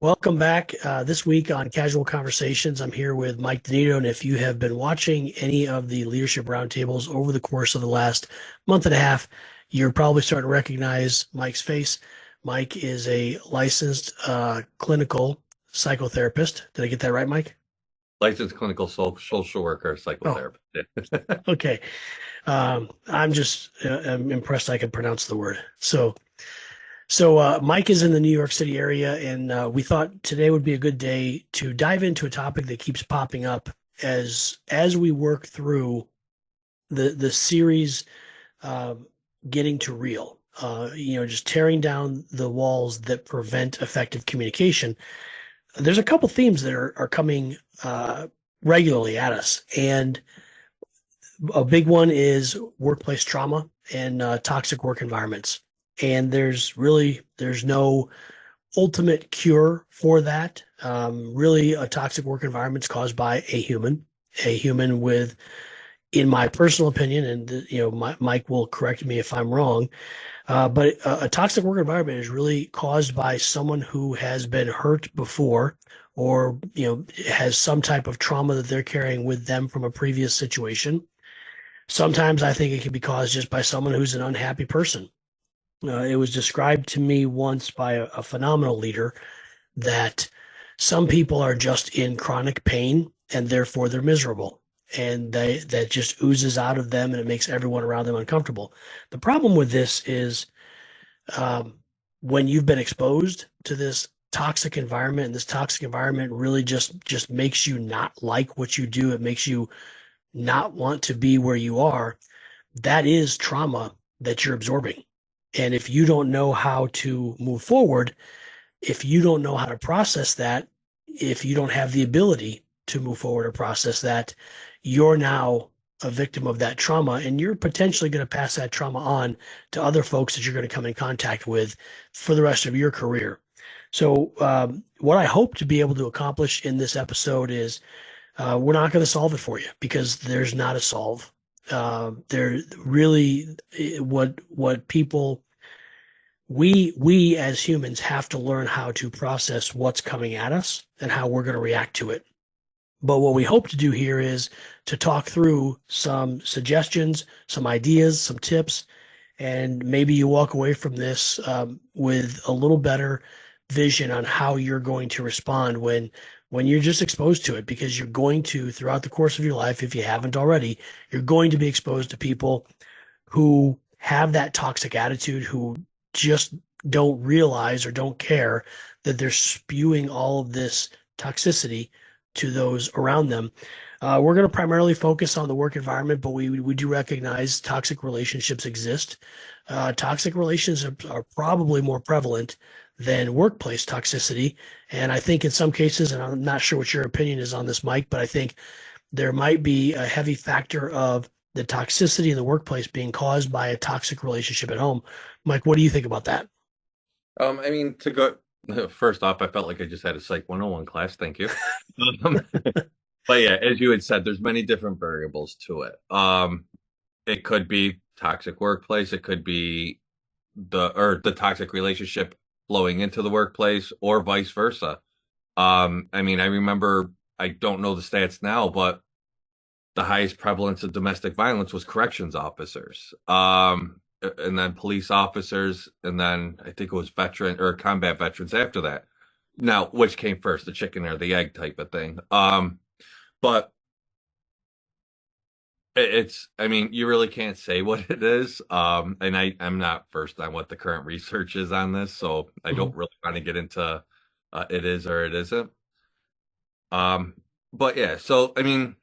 Welcome back. This week on Casual Conversations, I'm here with Mike Donito. And if you have been watching any of the leadership roundtables over the course of the last month and a half, you're probably starting to recognize Mike's face. Mike is a licensed clinical psychotherapist. Did I get that right, Mike? Licensed clinical social worker, Oh, psychotherapist. okay. I'm impressed I could pronounce the word. So, Mike is in the New York City area, and we thought today would be a good day to dive into a topic that keeps popping up as we work through the series, uh, getting to real. Just tearing down the walls that prevent effective communication. There's a couple themes that are coming regularly at us, and a big one is workplace trauma and toxic work environments. And there's no ultimate cure for that. Really, a toxic work environment is caused by a human with, in my personal opinion, and Mike will correct me if I'm wrong, but a toxic work environment is really caused by someone who has been hurt before, or has some type of trauma that they're carrying with them from a previous situation. Sometimes I think it can be caused just by someone who's an unhappy person. It was described to me once by a phenomenal leader that some people are just in chronic pain and therefore they're miserable. And that just oozes out of them and it makes everyone around them uncomfortable. The problem with this is, um, when you've been exposed to this toxic environment, and this toxic environment really just makes you not like what you do. It makes you not want to be where you are. That is trauma that you're absorbing. And if you don't know how to move forward, if you don't know how to process that, if you don't have the ability to move forward or process that, you're now a victim of that trauma, and you're potentially going to pass that trauma on to other folks that you're going to come in contact with for the rest of your career. So, what I hope to be able to accomplish in this episode is, we're not going to solve it for you because there's not a solve. There really, what people we as humans have to learn how to process what's coming at us and how we're going to react to it. But what we hope to do here is to talk through some suggestions, some ideas, some tips, and maybe you walk away from this, with a little better vision on how you're going to respond when you're just exposed to it, because you're going to, throughout the course of your life, if you haven't already, you're going to be exposed to people who have that toxic attitude, who just don't realize or don't care that they're spewing all of this toxicity to those around them. We're going to primarily focus on the work environment, but we do recognize toxic relationships exist. Toxic relationships are probably more prevalent than workplace toxicity. And I think in some cases, and I'm not sure what your opinion is on this, Mike, but I think there might be a heavy factor of the toxicity in the workplace being caused by a toxic relationship at home. Mike, what do you think about that? I mean, to go first off, I felt like I just had a Psych 101 class. Thank you. Um, but yeah, as you had said, there's many different variables to it. It could be toxic workplace. It could be the toxic relationship flowing into the workplace, or vice versa. I mean, I remember, I don't know the stats now, but the highest prevalence of domestic violence was corrections officers, and then police officers, and then I think it was veteran or combat veterans after that. Now, which came first, the chicken or the egg type of thing? But it's, I mean, you really can't say what it is. And I'm not first on what the current research is on this, so I Mhm. don't really want to get into it is or it isn't. Um, but yeah, so I mean,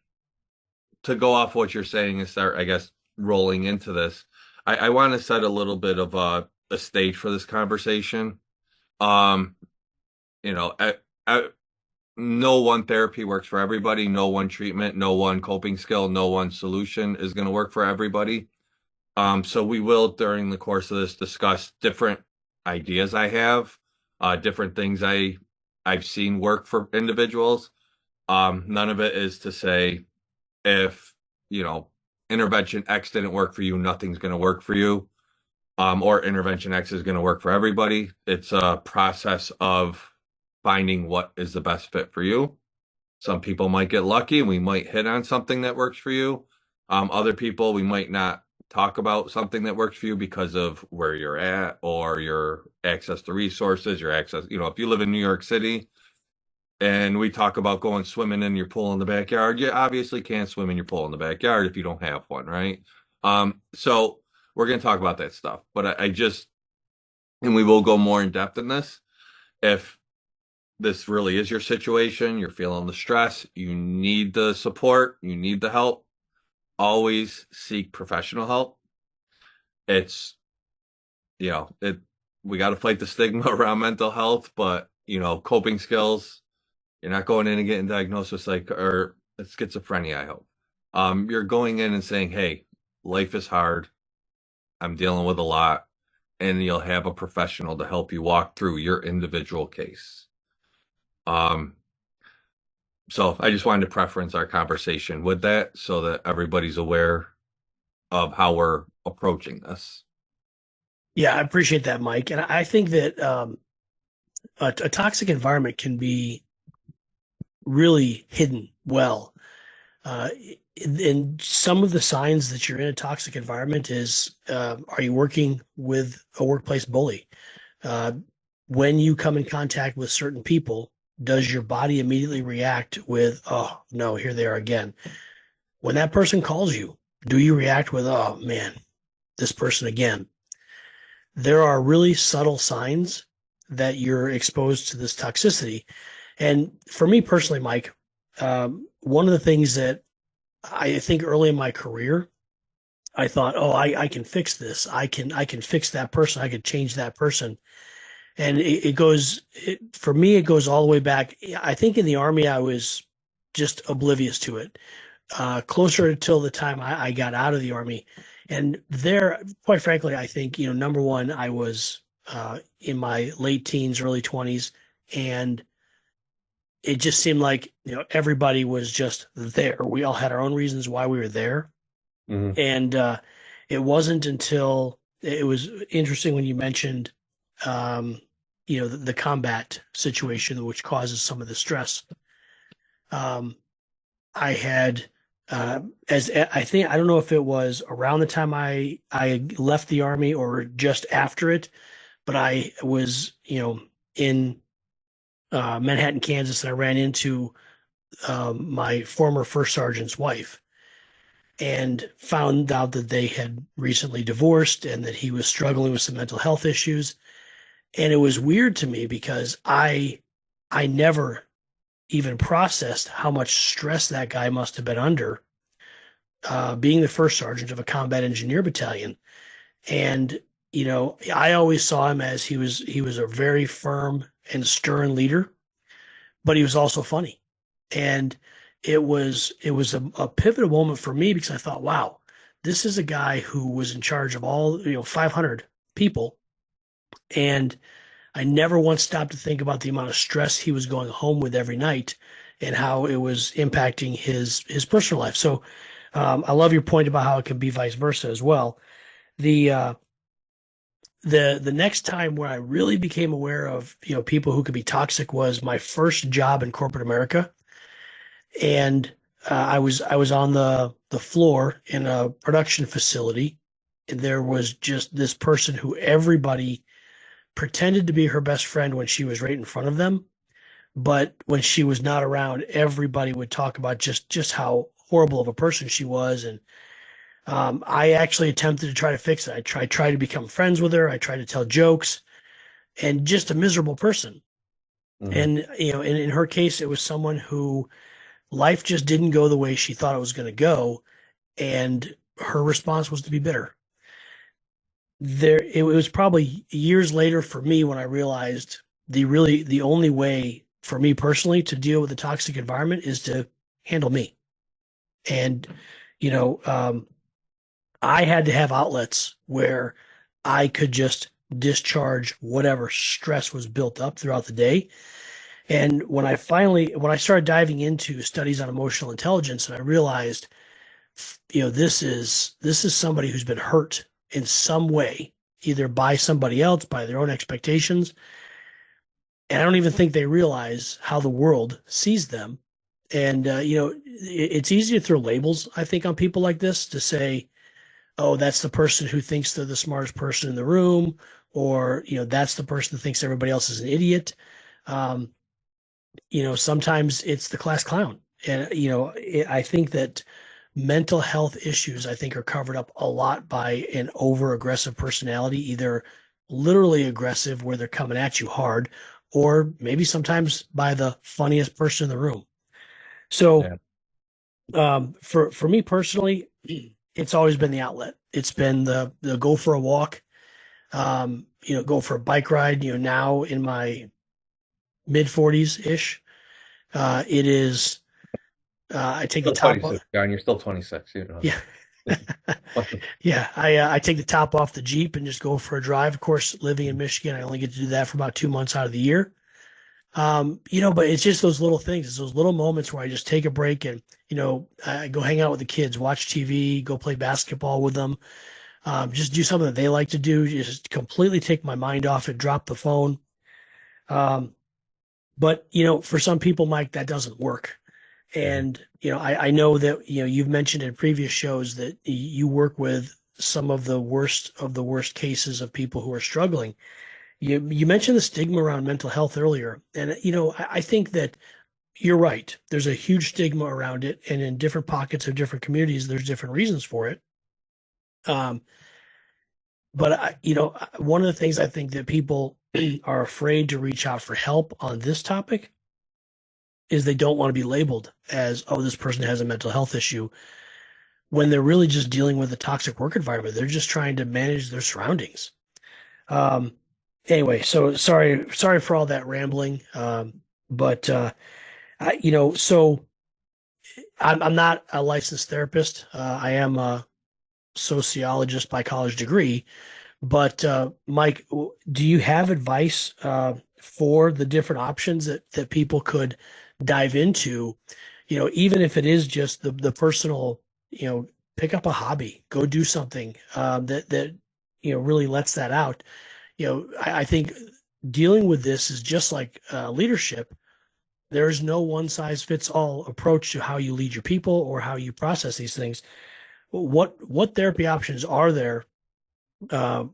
to go off what you're saying and start, I guess, rolling into this, I want to set a little bit of a stage for this conversation. Um, you know, no one therapy works for everybody. No one treatment, no one coping skill, no one solution is going to work for everybody. So we will, during the course of this, discuss different ideas I have, different things I've seen work for individuals. None of it is to say, if you know intervention X didn't work for you, nothing's going to work for you, or intervention X is going to work for everybody. It's a process of finding what is the best fit for you. Some people might get lucky and we might hit on something that works for you. Other people, we might not talk about something that works for you because of where you're at or your access to resources, your access. If you live in New York City and we talk about going swimming in your pool in the backyard, you obviously can't swim in your pool in the backyard if you don't have one, right? So we're going to talk about that stuff, but I just, and we will go more in depth in this. If this really is your situation, you're feeling the stress, you need the support, you need the help, always seek professional help. It's, it, we got to fight the stigma around mental health, but, coping skills, you're not going in and getting diagnosed with or schizophrenia, I hope. You're going in and saying, hey, life is hard. I'm dealing with a lot. And you'll have a professional to help you walk through your individual case. So I just wanted to preference our conversation with that so that everybody's aware of how we're approaching this. Yeah, I appreciate that, Mike. And I think that a toxic environment can be really hidden well. And some of the signs that you're in a toxic environment is, are you working with a workplace bully? When you come in contact with certain people, does your body immediately react with, oh, no, here they are again? When that person calls you, do you react with, oh, man, this person again? There are really subtle signs that you're exposed to this toxicity. And for me personally, Mike, one of the things that I think early in my career, I thought, oh, I can fix this. I can fix that person. I could change that person. And for me, it goes all the way back. I think in the Army, I was just oblivious to it. Closer until the time I got out of the Army. And there, quite frankly, I think, number one, I was in my late teens, early 20s, and it just seemed like, everybody was just there. We all had our own reasons why we were there. Mm-hmm. And it wasn't until it was interesting when you mentioned, the combat situation, which causes some of the stress. I had, I don't know if it was around the time I left the Army or just after it, but I was, in Manhattan, Kansas, and I ran into my former first sergeant's wife and found out that they had recently divorced and that he was struggling with some mental health issues. And it was weird to me because I never even processed how much stress that guy must have been under, being the first sergeant of a combat engineer battalion. And, I always saw him as he was a very firm and stern leader, but he was also funny. And it was a pivotal moment for me because I thought, wow, this is a guy who was in charge of all, 500 people. And I never once stopped to think about the amount of stress he was going home with every night and how it was impacting his personal life. So I love your point about how it can be vice versa as well. The next time where I really became aware of, people who could be toxic was my first job in corporate America. And I was on the floor in a production facility, and there was just this person who everybody pretended to be her best friend when she was right in front of them. But when she was not around, everybody would talk about just how horrible of a person she was. And I actually attempted to try to fix it. I tried to become friends with her. I tried to tell jokes, and just a miserable person. Mm-hmm. And, in her case, it was someone who life just didn't go the way she thought it was going to go. And her response was to be bitter. It was probably years later for me when I realized the only way for me personally to deal with a toxic environment is to handle me. And, I had to have outlets where I could just discharge whatever stress was built up throughout the day. And when I started diving into studies on emotional intelligence, and I realized, this is somebody who's been hurt in some way, either by somebody else, by their own expectations. And I don't even think they realize how the world sees them. And, it's easy to throw labels, I think, on people like this to say, oh, that's the person who thinks they're the smartest person in the room, or, that's the person that thinks everybody else is an idiot. Um, sometimes it's the class clown. And, I think that mental health issues, I think, are covered up a lot by an over aggressive personality, either literally aggressive where they're coming at you hard, or maybe sometimes by the funniest person in the room. So, Yeah. for me personally, it's always been the outlet. It's been the go for a walk, go for a bike ride. Now in my mid 40s ish, it is. I take the Still top. 26, John. You're still 26. You know. Yeah. Yeah, I take the top off the Jeep and just go for a drive. Of course, living in Michigan, I only get to do that for about 2 months out of the year. But it's just those little things. It's those little moments where I just take a break and, I go hang out with the kids, watch TV, go play basketball with them, just do something that they like to do, just completely take my mind off it, drop the phone. Um, but, for some people, Mike, that doesn't work. Mhm. And, I know that, you've mentioned in previous shows that you work with some of the worst cases of people who are struggling. You mentioned the stigma around mental health earlier. And, I think that you're right. There's a huge stigma around it. And in different pockets of different communities, there's different reasons for it. Um, but one of the things I think that people are afraid to reach out for help on this topic is they don't want to be labeled as, oh, this person has a mental health issue when they're really just dealing with a toxic work environment. They're just trying to manage their surroundings. Um, anyway, so sorry for all that rambling. But so I'm not a licensed therapist. I am a sociologist by college degree. But Mike, do you have advice for the different options that people could dive into? Even if it is just the personal, pick up a hobby, go do something that really lets that out. I think dealing with this is just like leadership. There is no one size fits all approach to how you lead your people or how you process these things. What therapy options are there? Uh,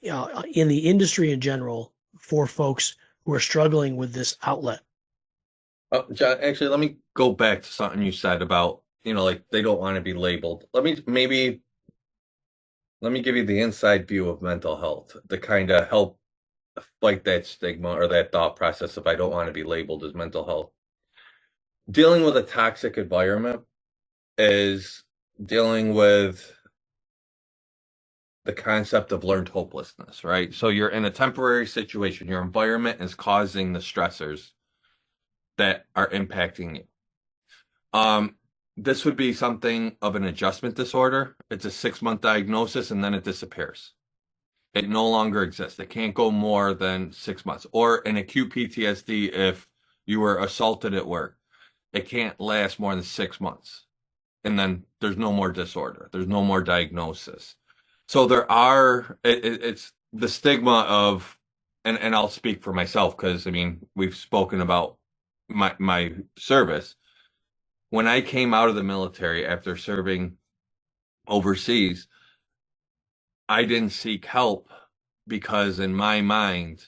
in the industry in general for folks who are struggling with this outlet. Oh, John, actually, let me go back to something you said about, like they don't want to be labeled. Let me give you the inside view of mental health to kind of help fight that stigma or that thought process if I don't want to be labeled as mental health. Dealing with a toxic environment is dealing with the concept of learned hopelessness, right? So you're in a temporary situation, your environment is causing the stressors that are impacting you. This would be something of an adjustment disorder. It's a 6-month diagnosis and then it disappears. It no longer exists. It can't go more than 6 months. Or an acute PTSD if you were assaulted at work. It can't last more than 6 months. And then there's no more disorder. There's no more diagnosis. So it's the stigma of, and I'll speak for myself because I mean, we've spoken about my service. When I came out of the military after serving overseas, I didn't seek help because in my mind,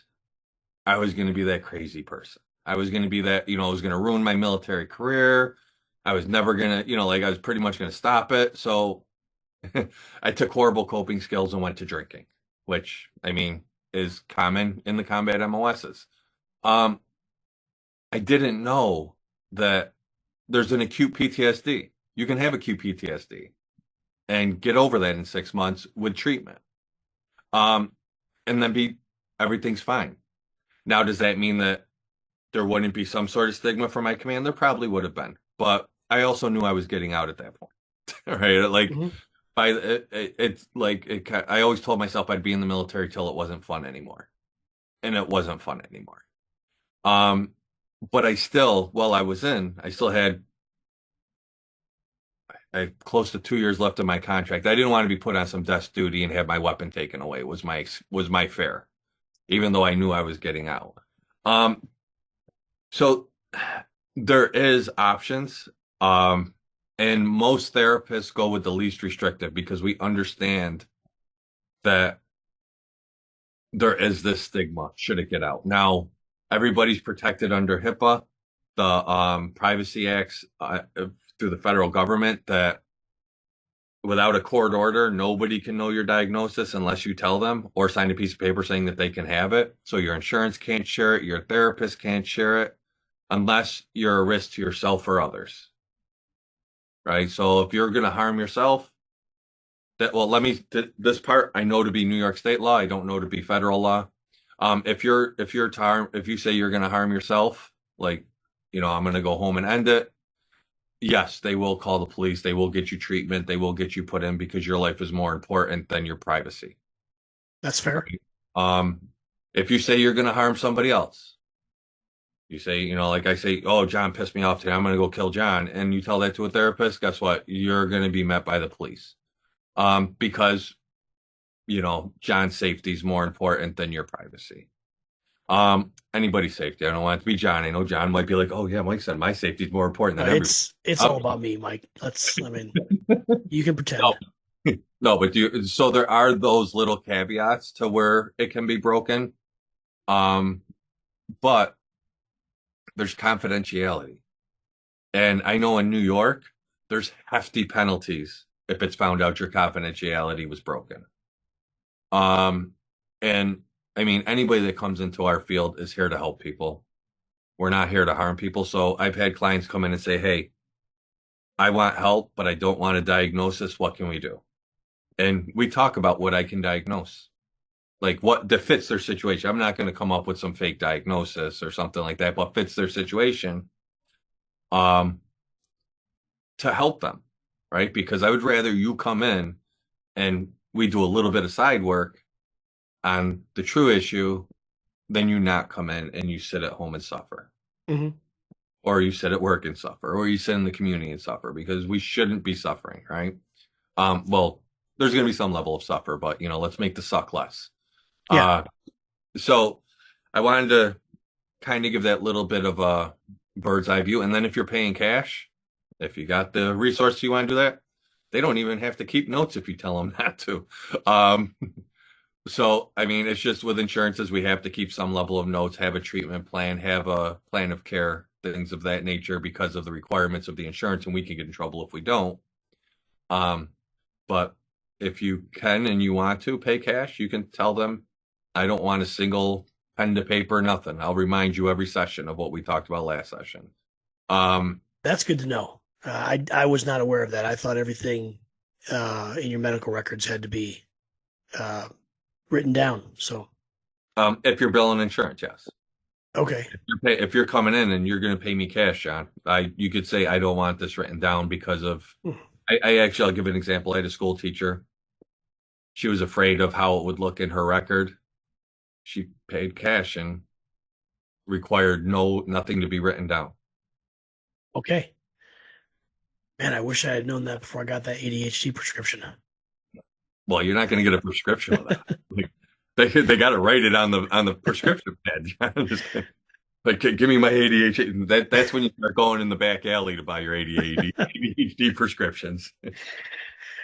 I was going to be that crazy person. I was going to be that, I was going to ruin my military career. I was never going to, like I was pretty much going to stop it. So I took horrible coping skills and went to drinking, which I mean is common in the combat MOSs. Um, I didn't know that there's an acute PTSD. You can have acute PTSD and get over that in 6 months with treatment. Um, and then everything's fine. Now, does that mean that there wouldn't be some sort of stigma for my command? There probably would have been, but I also knew I was getting out at that point, right? Like, Mhm. it's like I always told myself I'd be in the military till it wasn't fun anymore, and it wasn't fun anymore. Um, but while I was in, I still had close to 2 years left of my contract. I didn't want to be put on some desk duty and have my weapon taken away. Was my fare, even though I knew I was getting out. Um, so there is options. And most therapists go with the least restrictive because we understand that there is this stigma should it get out. Now, everybody's protected under HIPAA, the Privacy Acts through the federal government that without a court order, nobody can know your diagnosis unless you tell them or sign a piece of paper saying that they can have it. So your insurance can't share it, your therapist can't share it unless you're a risk to yourself or others. Right? So if you're going to harm yourself, this part I know to be New York state law, I don't know to be federal law. If you say you're going to harm yourself, like, I'm going to go home and end it. Yes, they will call the police. They will get you treatment. They will get you put in because your life is more important than your privacy. That's fair. If you say you're going to harm somebody else, you say, like I say, oh, John pissed me off today, I'm going to go kill John. And you tell that to a therapist, guess what? You're going to be met by the police. Because, John's safety is more important than your privacy. Anybody's safety. I don't want it to be John. I know John might be like, oh yeah, Mike said my safety is more important than everybody. It's all about me, Mike. You can pretend. No, but so there are those little caveats to where it can be broken. But there's confidentiality. And I know in New York, there's hefty penalties if it's found out your confidentiality was broken. And I mean, anybody that comes into our field is here to help people. We're not here to harm people. So I've had clients come in and say, hey, I want help, but I don't want a diagnosis. What can we do? And we talk about what I can diagnose, like what that fits their situation. I'm not going to come up with some fake diagnosis or something like that, but fits their situation to help them, right? Because I would rather you come in and we do a little bit of side work on the true issue than you not come in and you sit at home and suffer. Mm-hmm. Or you sit at work and suffer, or you sit in the community and suffer, because we shouldn't be suffering, right? Well, there's going to be some level of suffer, but let's make the suck less. Yeah. So I wanted to kind of give that little bit of a bird's eye view. And then if you're paying cash, if you got the resource you want to do that, they don't even have to keep notes if you tell them not to. So, I mean, it's just with insurances, we have to keep some level of notes, have a treatment plan, have a plan of care, things of that nature because of the requirements of the insurance, and we can get in trouble if we don't. But if you can and you want to pay cash, you can tell them, I don't want a single pen to paper, nothing. I'll remind you every session of what we talked about last session. That's good to know. I was not aware of that. I thought everything in your medical records had to be written down. So, if you're billing insurance, yes. Okay. If you're coming in and you're going to pay me cash, John, you could say I don't want this written down because of. I'll give an example. I had a school teacher. She was afraid of how it would look in her record. She paid cash and required nothing to be written down. Okay. Man, I wish I had known that before I got that ADHD prescription. Well, you're not going to get a prescription with that. They got to write it on the prescription pad. Like, give me my ADHD. That's when you start going in the back alley to buy your ADHD prescriptions.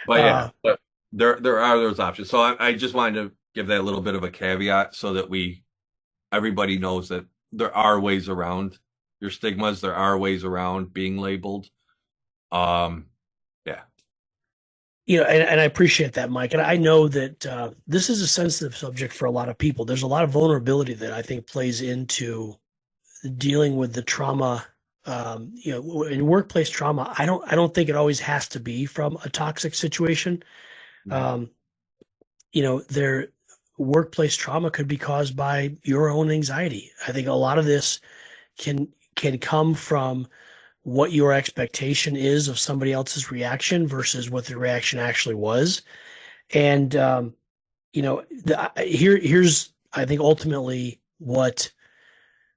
But yeah, but there are those options. So I just wanted to give that a little bit of a caveat so that everybody knows that there are ways around your stigmas. There are ways around being labeled. Yeah. And I appreciate that, Mike. And I know that this is a sensitive subject for a lot of people. There's a lot of vulnerability that I think plays into dealing with the trauma. In workplace trauma, I don't think it always has to be from a toxic situation. Their workplace trauma could be caused by your own anxiety. I think a lot of this can come from what your expectation is of somebody else's reaction versus what the reaction actually was. And, here's, I think, ultimately what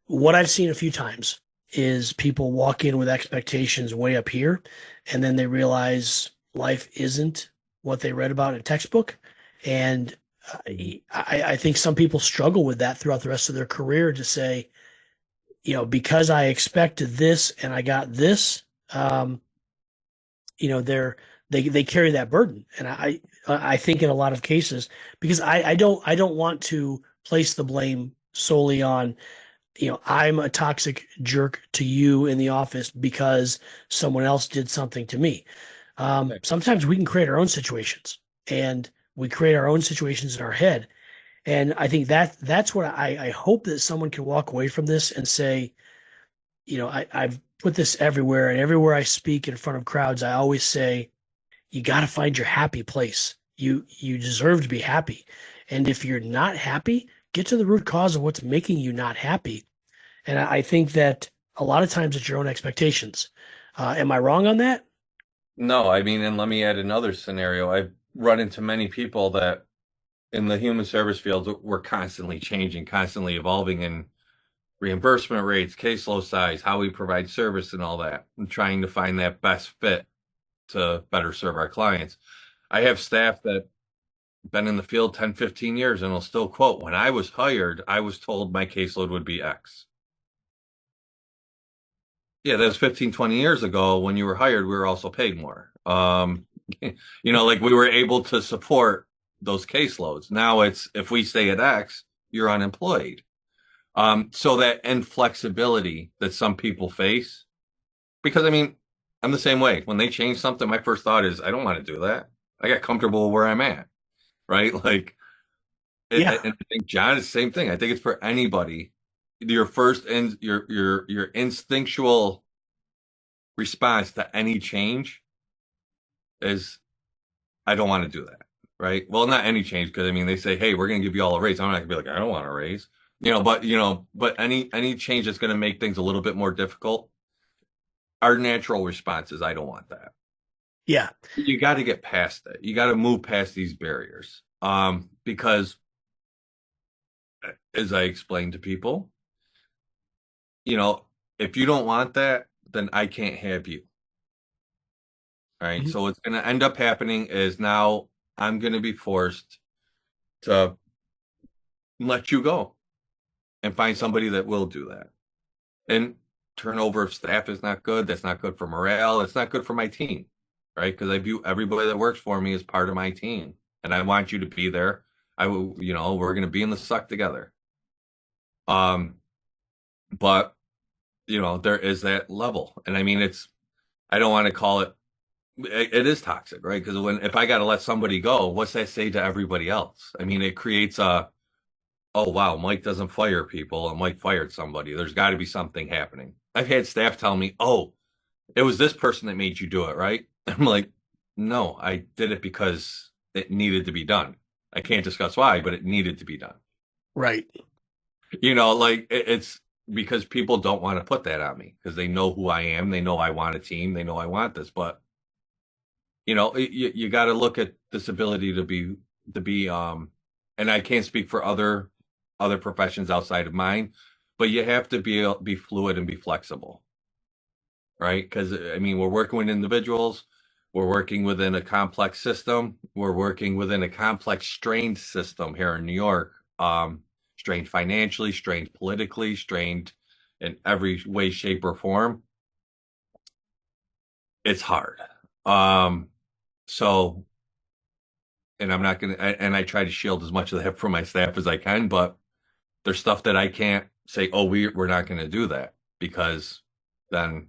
I've seen a few times is people walk in with expectations way up here, and then they realize life isn't what they read about in a textbook. And I think some people struggle with that throughout the rest of their career to say, because I expected this and I got this, um, they carry that burden. And I think in a lot of cases, because I don't want to place the blame solely on, I'm a toxic jerk to you in the office because someone else did something to me. Right. Sometimes we can create our own situations, and we create our own situations in our head. And I think that's what I hope that someone can walk away from this and say, I've put this everywhere, and everywhere I speak in front of crowds, I always say, you got to find your happy place. You deserve to be happy. And if you're not happy, get to the root cause of what's making you not happy. And I think that a lot of times it's your own expectations. Am I wrong on that? No, I mean, and let me add another scenario. I've run into many people that in the human service field, we're constantly changing, constantly evolving in reimbursement rates, caseload size, how we provide service, and all that, and trying to find that best fit to better serve our clients. I have staff that been in the field 10, 15 years and will still quote, when I was hired, I was told my caseload would be X. Yeah, that was 15, 20 years ago. When you were hired, we were also paid more. Like we were able to support those caseloads. Now it's if we stay at X, you're unemployed. So that inflexibility that some people face, because I mean, I'm the same way. When they change something, my first thought is, I don't want to do that. I got comfortable where I'm at, right? Like, Yeah. and I think John is the same thing. I think it's for anybody. Your first and your instinctual response to any change is, I don't want to do that, right? Well, not any change, because I mean, they say, hey, we're going to give you all a raise. I'm not going to be like, I don't want a raise, but any change that's going to make things a little bit more difficult, our natural response is, I don't want that. Yeah. You got to get past it. You got to move past these barriers. Because as I explained to people, you know, if you don't want that, then I can't have you. All right. Mhm. So what's going to end up happening is now I'm going to be forced to let you go and find somebody that will do that. And turnover of staff is not good. That's not good for morale. It's not good for my team, right? Because I view everybody that works for me as part of my team, and I want you to be there. I will, we're going to be in the suck together. But there is that level, and I mean, I don't want to call it is toxic, right? Because if I got to let somebody go, what's that say to everybody else? I mean, it creates oh wow, Mike doesn't fire people, and Mike fired somebody. There's got to be something happening. I've had staff tell me, oh, it was this person that made you do it, right? I'm like, no, I did it because it needed to be done. I can't discuss why, but it needed to be done. Right. Like it's because people don't want to put that on me because they know who I am. They know I want a team. They know I want this, but you got to look at this ability to be, and I can't speak for other professions outside of mine, but you have to be fluid and be flexible, right? Because I mean, we're working with individuals, we're working within a complex system, we're working within a complex, strained system here in New York, strained financially, strained politically, strained in every way, shape, or form. It's hard. So, and I'm not gonna, and I try to shield as much of that from my staff as I can, but there's stuff that I can't say, oh, we're not going to do that, because then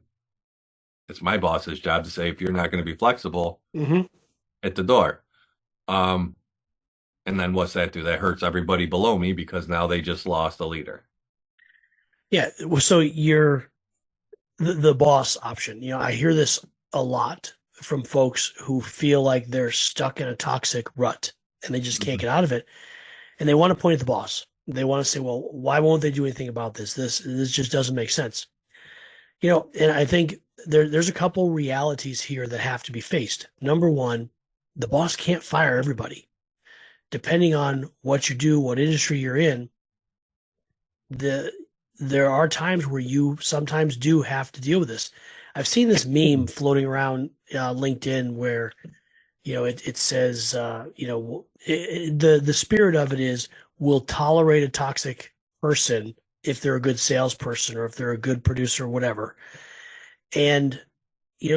it's my boss's job to say, if you're not going to be flexible, Hmm. at the door. Um, and then what's that do? That hurts everybody below me because now they just lost a leader. Yeah. Well, so you're the boss option. I hear this a lot from folks who feel like they're stuck in a toxic rut and they just can't Mhm. get out of it. And they want to point at the boss. They want to say, well, why won't they do anything about this? This just doesn't make sense. And I think there's a couple realities here that have to be faced. Number one, the boss can't fire everybody. Depending on what you do, what industry you're in, the there are times where you sometimes do have to deal with this. I've seen this meme floating around LinkedIn where it says the spirit of it is, we'll tolerate a toxic person if they're a good salesperson or if they're a good producer or whatever. And,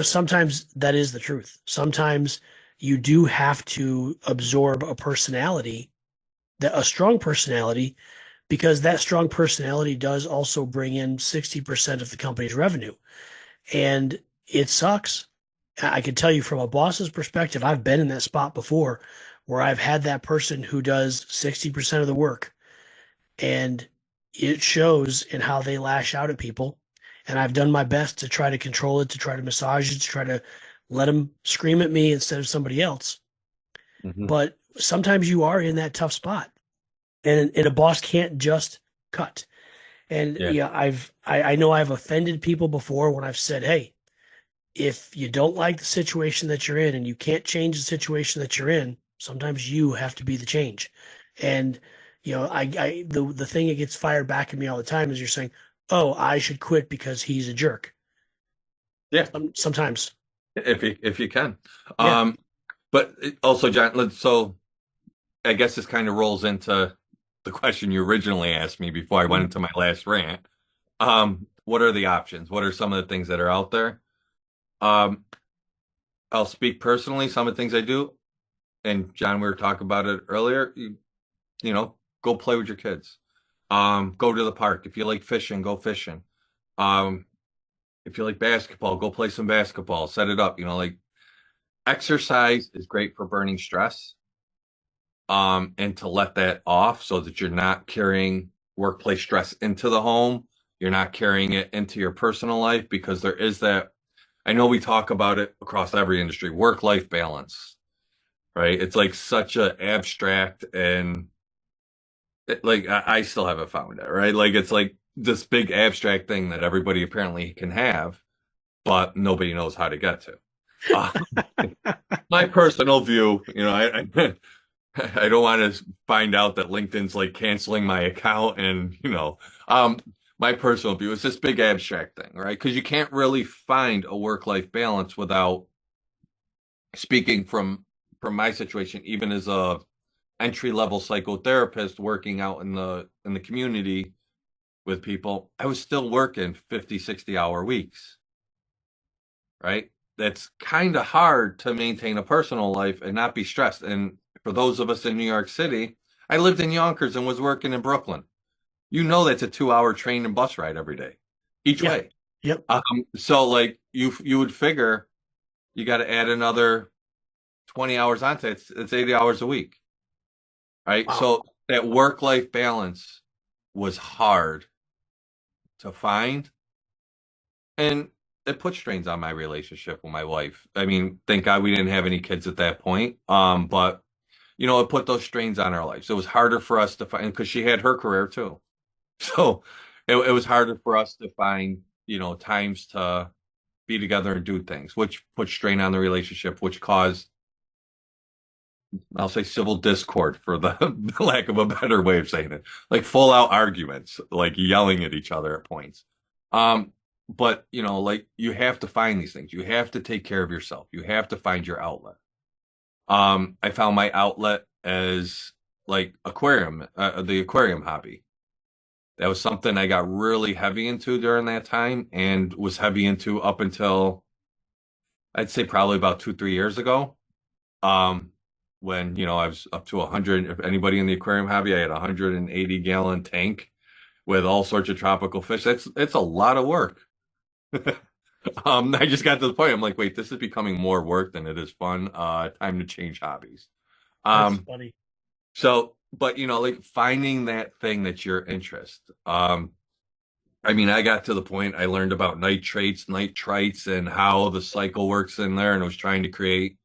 sometimes that is the truth. Sometimes you do have to absorb a personality, that a strong personality, because that strong personality does also bring in 60% of the company's revenue. And it sucks. I can tell you from a boss's perspective, I've been in that spot before where I've had that person who does 60% of the work, and it shows in how they lash out at people. And I've done my best to try to control it, to try to massage it, to try to let them scream at me instead of somebody else. Hmm. But sometimes you are in that tough spot, and a boss can't just cut. And Yeah. yeah, I know I've offended people before when I've said, "Hey, if you don't like the situation that you're in and you can't change the situation that you're in, sometimes you have to be the change." And the thing that gets fired back at me all the time is you're saying, "Oh, I should quit because he's a jerk." Yeah. Sometimes, If you can. yeah. Um, but also, John, so I guess this kind of rolls into the question you originally asked me before I went Mhm. into my last rant. What are the options? What are some of the things that are out there? Um, I'll speak personally, some of the things I do, and John, we were talking about it earlier. Go play with your kids. Go to the park. If you like fishing, go fishing. Um, if you like basketball, go play some basketball. Set it up. Like exercise is great for burning stress. And to let that off so that you're not carrying workplace stress into the home. You're not carrying it into your personal life because there is that. I know we talk about it across every industry, work-life balance, right? It's like such a abstract and like I still haven't found it, right? Like it's like this big abstract thing that everybody apparently can have, but nobody knows how to get to. Uh, my personal view, I don't want to find out that LinkedIn's like canceling my account and, um, my personal view is this big abstract thing, right? Because you can't really find a work-life balance without speaking from my situation, even as a entry-level psychotherapist working out in the community with people, I was still working 50, 60-hour weeks, right? That's kind of hard to maintain a personal life and not be stressed. And for those of us in New York City, I lived in Yonkers and was working in Brooklyn. That's a 2-hour train and bus ride every day, each Yeah. way. Yep. So like you would figure you got to add another 20 hours onto it. It's 80 hours a week, right? Wow. So that work-life balance was hard to find, and it put strains on my relationship with my wife. I mean, thank God we didn't have any kids at that point. But it put those strains on our life. So it was harder for us to find because she had her career too. So it was harder for us to find, times to be together and do things, which put strain on the relationship, which caused, I'll say, civil discord for the lack of a better way of saying it, like full out arguments, like yelling at each other at points. Um, but like you have to find these things. You have to take care of yourself. You have to find your outlet. I found my outlet as like the aquarium hobby. That was something I got really heavy into during that time and was heavy into up until I'd say probably about 2, 3 years ago. Um, when I was up to 100. If anybody in the aquarium hobby, I had a 180-gallon tank with all sorts of tropical fish. It's a lot of work. I just got to the point. I'm like, wait, this is becoming more work than it is fun. Time to change hobbies. That's Um, funny. so, but like finding that thing that's your interest. I mean, I got to the point I learned about nitrates, nitrites, and how the cycle works in there, and I was trying to create,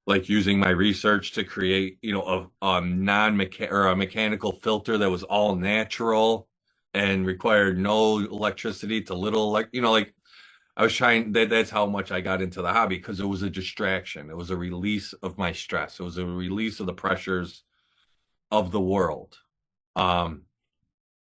like, using my research to create, a non-mechanical or a mechanical filter that was all natural and required no electricity to little, like, like I was trying. That's how much I got into the hobby because it was a distraction. It was a release of my stress. It was a release of the pressures of the world. Um,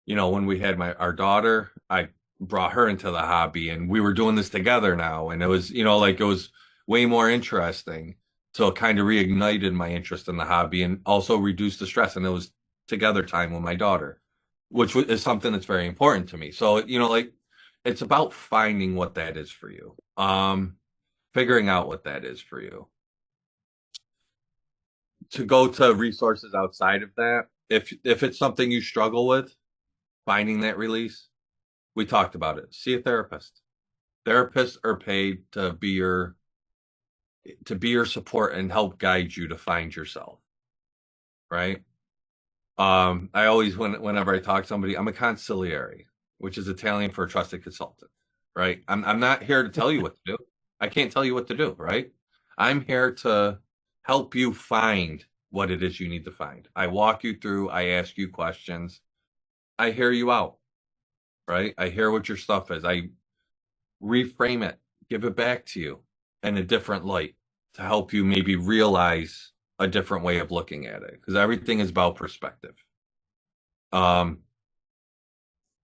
when we had our daughter, I brought her into the hobby and we were doing this together now. And it was, like it was way more interesting. So it kind of reignited my interest in the hobby and also reduced the stress. And it was together time with my daughter. is something that's very important to me. So, like it's about finding what that is for you. Figuring out what that is for you. To go to resources outside of that, if it's something you struggle with, finding that release, we talked about it. See a therapist. Therapists are paid to be your support and help guide you to find yourself, right? I always whenever I talk to somebody, I'm a consigliere, which is Italian for a trusted consultant, right? I'm not here to tell you what to do. I can't tell you what to do, right? I'm here to help you find what it is you need to find. I walk you through, I ask you questions, I hear you out, right? I hear what your stuff is. I reframe it, give it back to you in a different light to help you maybe realize a different way of looking at it because everything is about perspective. Um,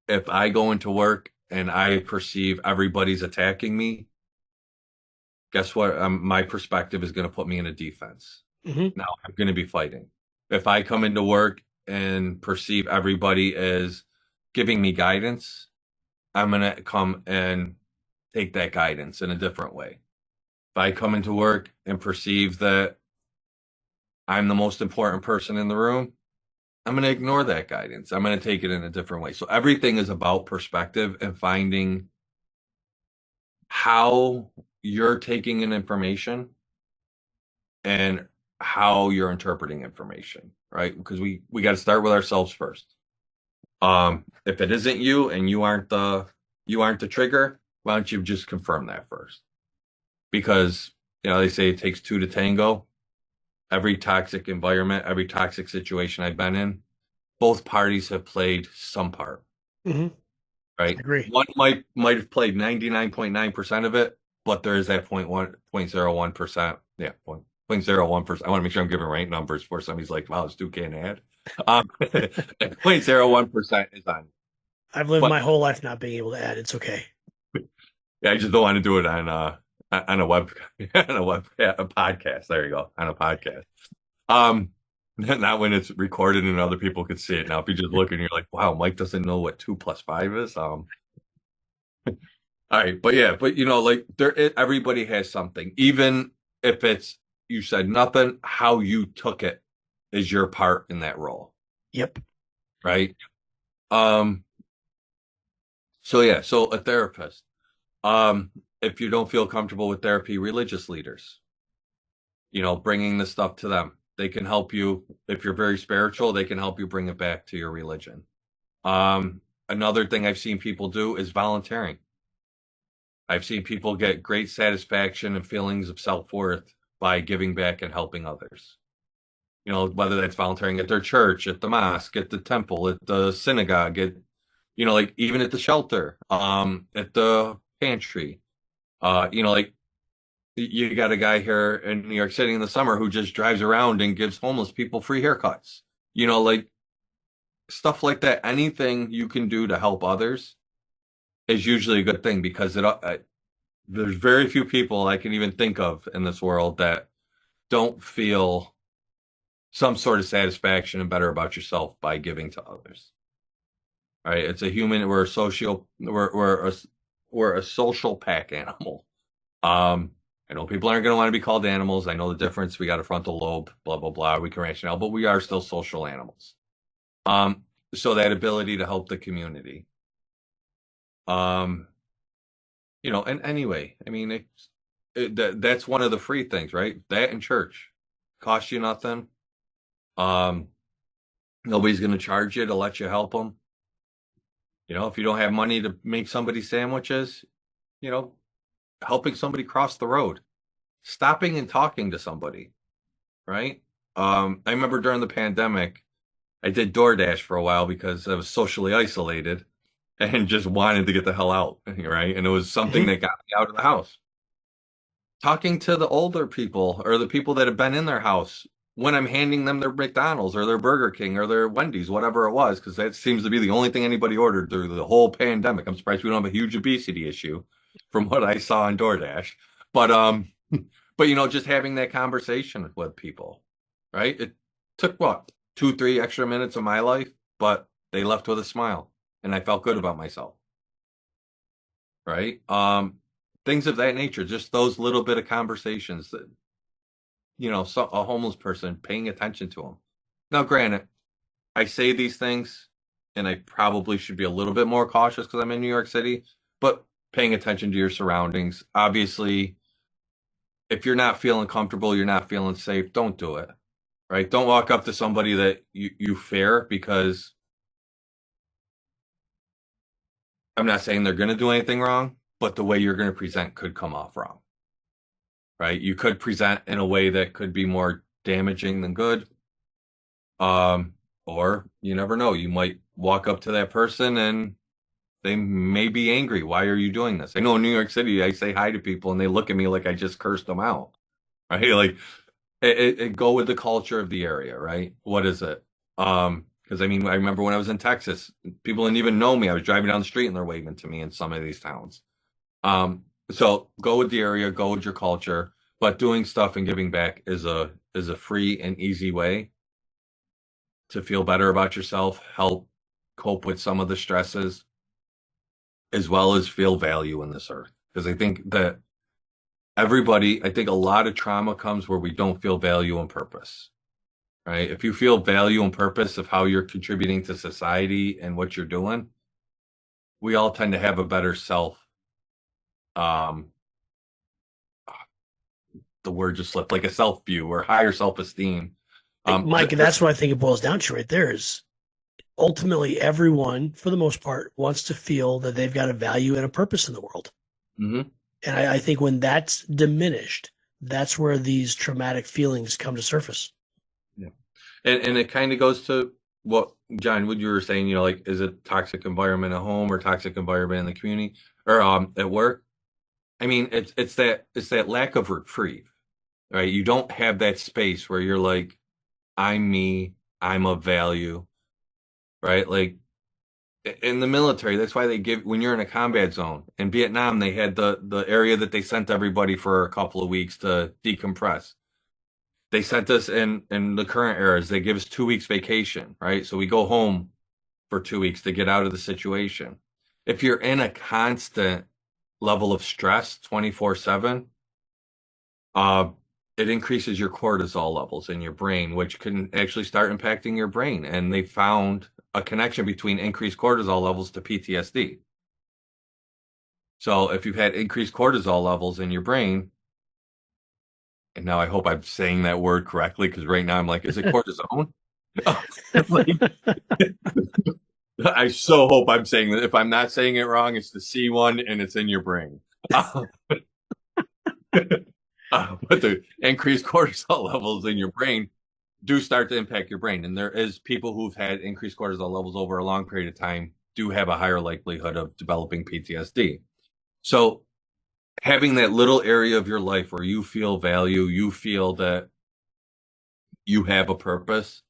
if I go into work and I perceive everybody's attacking me, guess what? My perspective is going to put me in a defense. Hmm. Now I'm going to be fighting. If I come into work and perceive everybody is giving me guidance, I'm going to come and take that guidance in a different way. If I come into work and perceive that I'm the most important person in the room, I'm going to ignore that guidance. I'm going to take it in a different way. So everything is about perspective and finding how you're taking in information and how you're interpreting information, right? Because we got to start with ourselves first. If it isn't you and you aren't the trigger, why don't you just confirm that first? Because they say it takes two to tango. Every toxic environment, every toxic situation I've been in, both parties have played some part, Hmm. I right? agree. One might have played 99.9% of it, but there is that 0.01%. Yeah, 0.01%. I want to make sure I'm giving right numbers before somebody's like, wow, it's 2K an ad. 0.01% is on. I've lived But my whole life not being able to add. It's okay. yeah, I just don't want to do it on a web a podcast. There you go, on a podcast. Um, not when it's recorded and other people could see it. Now, if you just look and you're like, wow, Mike doesn't know what 2 + 5 is. All right, but yeah, but like everybody has something, even if it's you said nothing, how you took it is your part in that role, Yep. right? Um, so yeah, so a therapist. Um, if you don't feel comfortable with therapy, religious leaders, bringing the stuff to them. They can help you if you're very spiritual, they can help you bring it back to your religion. Another thing I've seen people do is volunteering. I've seen people get great satisfaction and feelings of self-worth by giving back and helping others. Whether that's volunteering at their church, at the mosque, at the temple, at the synagogue, like even at the shelter, at the pantry. Like you got a guy here in New York City in the summer who just drives around and gives homeless people free haircuts. Like stuff like that. Anything you can do to help others is usually a good thing because there's very few people I can even think of in this world that don't feel some sort of satisfaction and better about yourself by giving to others. All right, it's a human. We're a social pack animal. I know people aren't going to want to be called animals. I know the difference. We got a frontal lobe, blah blah blah. We can rationale, but we are still social animals. Um, so that ability to help the community. Um, and anyway, I mean, that's one of the free things, right? That in church costs you nothing. Um, Nobody's going to charge you to let you help them. If you don't have money to make somebody sandwiches, you know, helping somebody cross the road, stopping and talking to somebody, right? I remember during the pandemic, I did DoorDash for a while because I was socially isolated and just wanted to get the hell out, right? And it was something Hmm. that got me out of the house. Talking to the older people or the people that have been in their house when I'm handing them their McDonald's or their Burger King or their Wendy's, whatever it was, because that seems to be the only thing anybody ordered through the whole pandemic. I'm surprised we don't have a huge obesity issue from what I saw on DoorDash. But but just having that conversation with people, right? It took what, 2, 3 extra minutes of my life, but they left with a smile, and I felt good about myself. Right? Things of that nature, just those little bit of conversations that, a homeless person paying attention to them. Now, granted, I say these things, and I probably should be a little bit more cautious because I'm in New York City, but paying attention to your surroundings. Obviously, if you're not feeling comfortable, you're not feeling safe, don't do it. Right? Don't walk up to somebody that you fear, because I'm not saying they're going to do anything wrong, but the way you're going to present could come off wrong. Right? You could present in a way that could be more damaging than good. Or you never know. You might walk up to that person and they may be angry. Why are you doing this? I know in New York City, I say hi to people and they look at me like I just cursed them out. Right? Like it go with the culture of the area, right? What is it? Because I mean, I remember when I was in Texas, people didn't even know me. I was driving down the street and they're waving to me in some of these towns. So go with the area, go with your culture, but doing stuff and giving back is a free and easy way to feel better about yourself, help cope with some of the stresses, as well as feel value in this earth. Because I think that I think a lot of trauma comes where we don't feel value and purpose, right? If you feel value and purpose of how you're contributing to society and what you're doing, we all tend to have a better self. Um, the word just slipped, like a self view or higher self esteem. Mike, that's what I think it boils down to right there is ultimately everyone, for the most part, wants to feel that they've got a value and a purpose in the world. Mm-hmm. And I think when that's diminished, that's where these traumatic feelings come to surface. Yeah. And it kind of goes to what, John, what you were saying, like, is it toxic environment at home or toxic environment in the community or at work? I mean, it's that lack of reprieve, right? You don't have that space where you're like, I'm me, I'm of value, right? Like in the military, that's why when you're in a combat zone. In Vietnam, they had the area that they sent everybody for a couple of weeks to decompress. They sent us in the current eras, they give us 2 weeks vacation, right? So we go home for 2 weeks to get out of the situation. If you're in a constant level of stress 24/7, it increases your cortisol levels in your brain, which can actually start impacting your brain. And they found a connection between increased cortisol levels to PTSD. So if you've had increased cortisol levels in your brain, and now I hope I'm saying that word correctly, because right now I'm like, is it cortisone? I so hope I'm saying that. If I'm not saying it wrong, it's the C one and it's in your brain. But the increased cortisol levels in your brain do start to impact your brain. And there is people who've had increased cortisol levels over a long period of time do have a higher likelihood of developing PTSD. So having that little area of your life where you feel value, you feel that you have a purpose,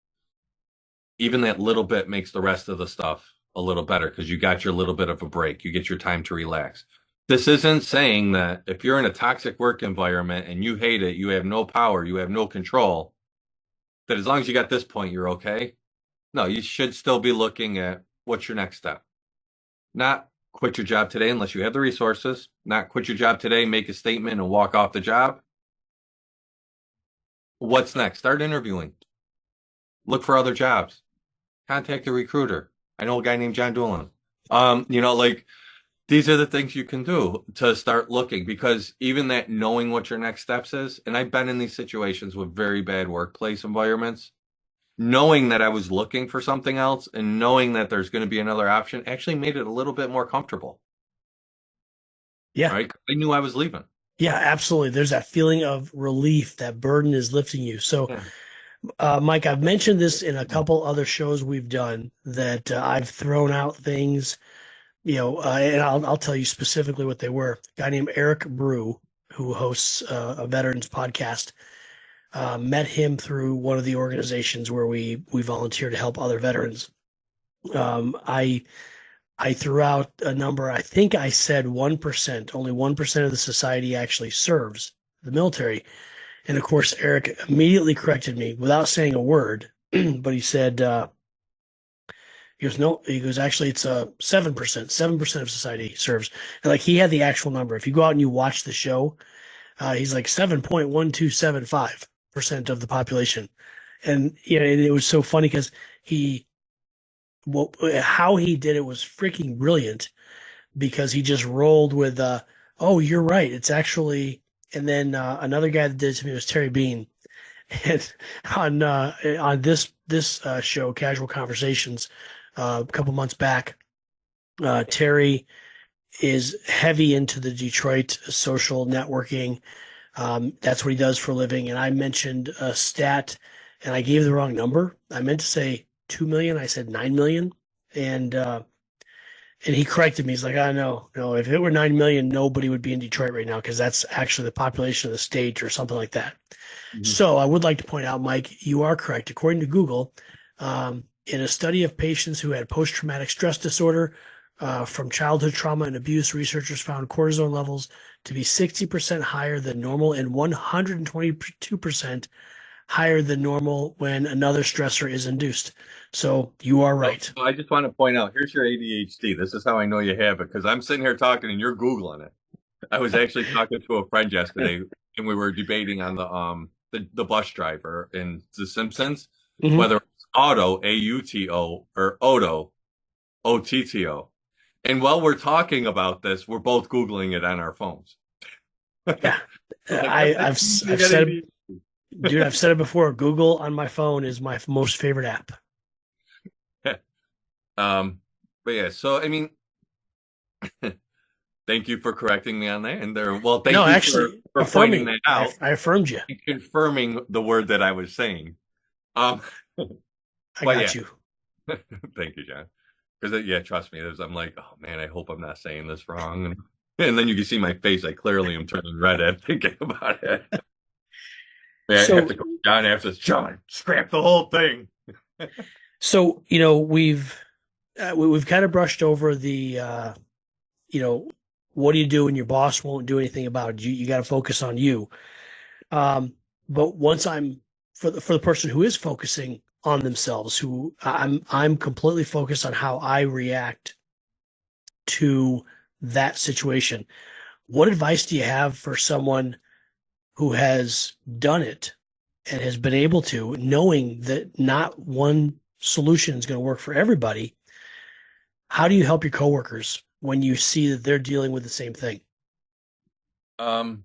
even that little bit makes the rest of the stuff a little better because you got your little bit of a break. You get your time to relax. This isn't saying that if you're in a toxic work environment and you hate it, you have no power, you have no control, that as long as you got this point, you're okay. No, you should still be looking at what's your next step. Not quit your job today unless you have the resources. Not quit your job today, make a statement and walk off the job. What's next? Start interviewing. Look for other jobs. Contact a recruiter. I know a guy named John Doolin. Like these are the things you can do to start looking, because even that knowing what your next steps is, and I've been in these situations with very bad workplace environments, knowing that I was looking for something else and knowing that there's going to be another option actually made it a little bit more comfortable. Yeah. Right? I knew I was leaving. Yeah, absolutely. There's that feeling of relief, that burden is lifting you. So, Yeah. Mike, I've mentioned this in a couple other shows we've done that I've thrown out things, and I'll tell you specifically what they were. A guy named Eric Brew, who hosts a veterans podcast, met him through one of the organizations where we volunteer to help other veterans. I threw out a number. I think I said 1%, only 1% of the society actually serves the military. And of course, Eric immediately corrected me without saying a word, but he said, He goes, no. He goes, actually, it's 7%. 7% of society serves. And like he had the actual number. If you go out and you watch the show, he's like 7.1275% of the population. And it was so funny because he, well, how he did it was freaking brilliant because he just rolled with, oh, you're right. It's actually, and then another guy that did it to me was Terry Bean. And on this show, Casual Conversations, a couple months back, Terry is heavy into the Detroit social networking. That's what he does for a living. And I mentioned a stat, and I gave the wrong number. I meant to say 2 million. I said 9 million, and he corrected me. He's like, "I know, no. If it were 9 million, nobody would be in Detroit right now because that's actually the population of the state or something like that." Mhm. So I would like to point out, Mike, you are correct. According to Google, in a study of patients who had post-traumatic stress disorder from childhood trauma and abuse, researchers found cortisol levels to be 60% higher than normal and 122% higher than normal when another stressor is induced. So you are right. So I just want to point out, here's your ADHD. This is how I know you have it because I'm sitting here talking and you're Googling it. I was actually talking to a friend yesterday and we were debating on the bus driver in The Simpsons, Mhm. whether it's Auto, AUTO, or Odo, OTTO. And while we're talking about this, we're both Googling it on our phones. Yeah, Like, I've said it, dude. I've said it before. Google on my phone is my most favorite app. Um, but yeah, so I mean, thank you for correcting me on that. And there, well, thank No, you actually, for pointing affirming. that out I affirmed you. and confirming the word that I was saying. Um, I but yeah, got you. thank you, John. Because yeah, trust me, I'm like, oh man, I hope I'm not saying this wrong. And then you can see my face. I clearly am turning red at thinking about it. Yeah, I have So, to go. John after John, scrap the whole thing. so we've kind of brushed over the you know what do you do when your boss won't do anything about it? You got to focus on you. Um, but once I'm for the person who is focusing on themselves, who I'm completely focused on how I react to that situation. What advice do you have for someone who has done it and has been able to, knowing that not one solution is going to work for everybody? How do you help your coworkers when you see that they're dealing with the same thing? Um,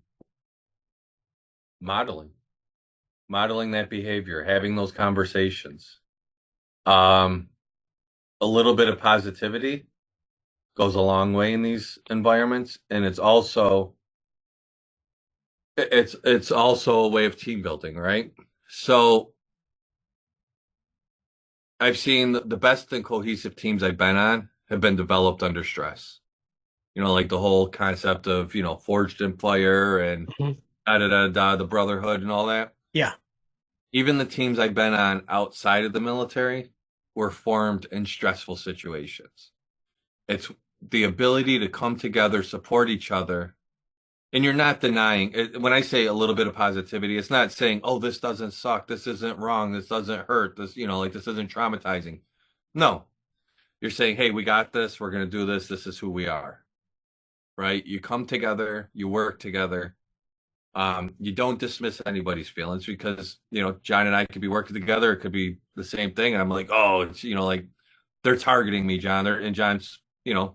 modeling, modeling that behavior, having those conversations. Um, a little bit of positivity goes a long way in these environments, and it's also a way of team building, right? So I've seen the best and cohesive teams I've been on have been developed under stress. Like the whole concept of, forged in fire and Mhm. da da da da, the brotherhood and all that. Yeah. Even the teams I've been on outside of the military were formed in stressful situations. It's the ability to come together, support each other, and you're not denying it. When I say a little bit of positivity, it's not saying, "Oh, this doesn't suck. This isn't wrong. This doesn't hurt. This, like this isn't traumatizing." No, you're saying, "Hey, we got this. We're going to do this. This is who we are." Right? You come together, you work together. You don't dismiss anybody's feelings because, John and I could be working together. It could be the same thing. And I'm like, oh, it's, like they're targeting me, John. And John's,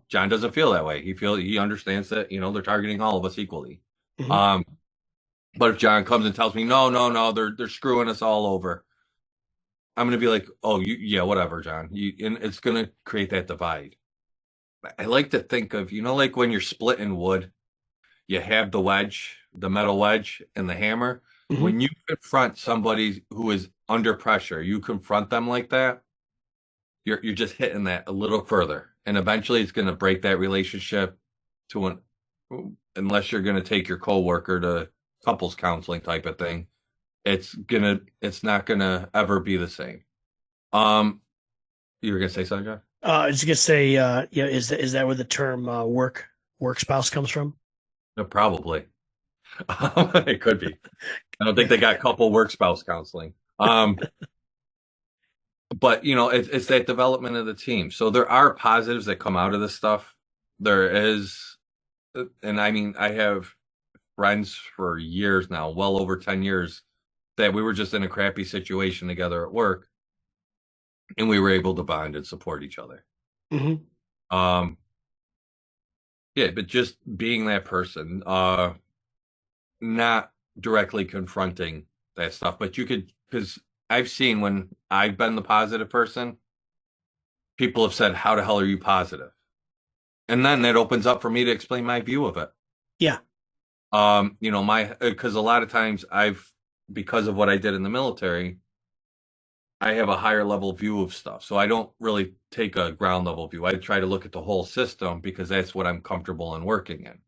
John doesn't feel that way. He understands that, they're targeting all of us equally. Mhm. Um, but if John comes and tells me, no, no, no, they're screwing us all over, I'm going to be like, oh, yeah, whatever, John. And it's going to create that divide. I like to think of, like when you're splitting wood, you have the wedge, the metal wedge, and the hammer. Mhm. When you confront somebody who is under pressure, you confront them like that, you're just hitting that a little further. And eventually it's going to break that relationship to unless you're going to take your coworker to couples counseling type of thing. It's not gonna ever be the same. Um, you were gonna say something, John? I was gonna say, is that where the term work spouse comes from? No, probably. It could be. I don't think they got couple work spouse counseling. but it's that development of the team. So there are positives that come out of this stuff. There is, and I mean, I have friends for years now, well over 10 years, that we were just in a crappy situation together at work, and we were able to bond and support each other. Hmm. Um, yeah, but just being that person, not directly confronting that stuff, but you could, because I've seen when I've been the positive person, people have said, "How the hell are you positive?" And then that opens up for me to explain my view of it. Yeah. My because a lot of times because of what I did in the military, I have a higher level view of stuff. So I don't really take a ground level view. I try to look at the whole system because that's what I'm comfortable in working in.